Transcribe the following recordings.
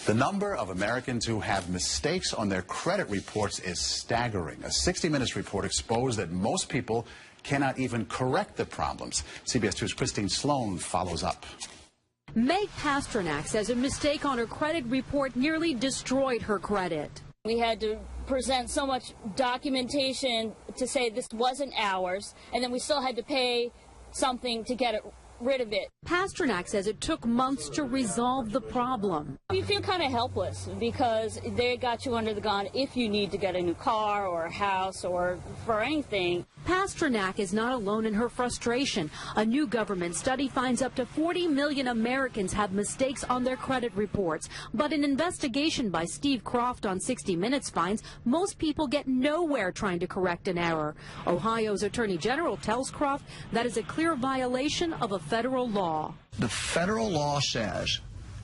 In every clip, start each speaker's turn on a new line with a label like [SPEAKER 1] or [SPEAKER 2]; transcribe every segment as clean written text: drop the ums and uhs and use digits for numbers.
[SPEAKER 1] The number of Americans who have mistakes on their credit reports is staggering. A 60 Minutes report exposed that most people cannot even correct the problems. CBS 2's Christine Sloan follows up.
[SPEAKER 2] Meg Pasternak says a mistake on her credit report nearly destroyed her credit.
[SPEAKER 3] We had to present so much documentation to say this wasn't ours, and then we still had to pay something to get rid of it.
[SPEAKER 2] Pasternak says it took months to resolve the problem.
[SPEAKER 3] You feel kind of helpless because they got you under the gun if you need to get a new car or a house or for anything.
[SPEAKER 2] Pasternak is not alone in her frustration. A new government study finds up to 40 million Americans have mistakes on their credit reports. But an investigation by Steve Croft on 60 Minutes finds most people get nowhere trying to correct an error. Ohio's Attorney General tells Croft that is a clear violation of a federal law.
[SPEAKER 4] The federal law says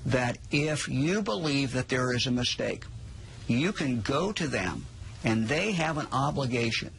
[SPEAKER 4] that if you believe that there is a mistake, you can go to them and they have an obligation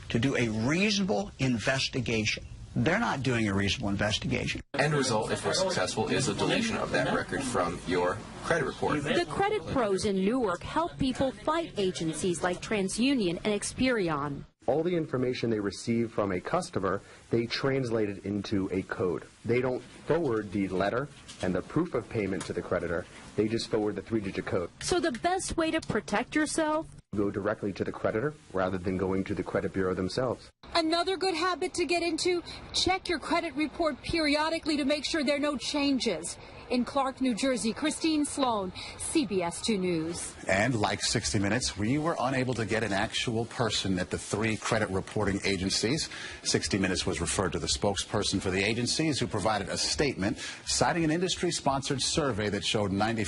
[SPEAKER 4] to do a reasonable investigation. They're not doing a reasonable investigation.
[SPEAKER 5] End result, if we're successful, is a deletion of that record from your credit report.
[SPEAKER 2] The credit pros in Newark help people fight agencies like TransUnion and Experian.
[SPEAKER 6] All the information they receive from a customer, they translate it into a code. They don't forward the letter and the proof of payment to the creditor. They just forward the 3-digit code.
[SPEAKER 2] So the best way to protect yourself?
[SPEAKER 6] Go directly to the creditor rather than going to the credit bureau themselves.
[SPEAKER 2] Another good habit to get into, check your credit report periodically to make sure there are no changes. In Clark, New Jersey, Christine Sloan, CBS 2 News.
[SPEAKER 1] And like 60 Minutes, we were unable to get an actual person at the 3 credit reporting agencies. 60 Minutes was referred to the spokesperson for the agencies, who provided a statement citing an industry-sponsored survey that showed 90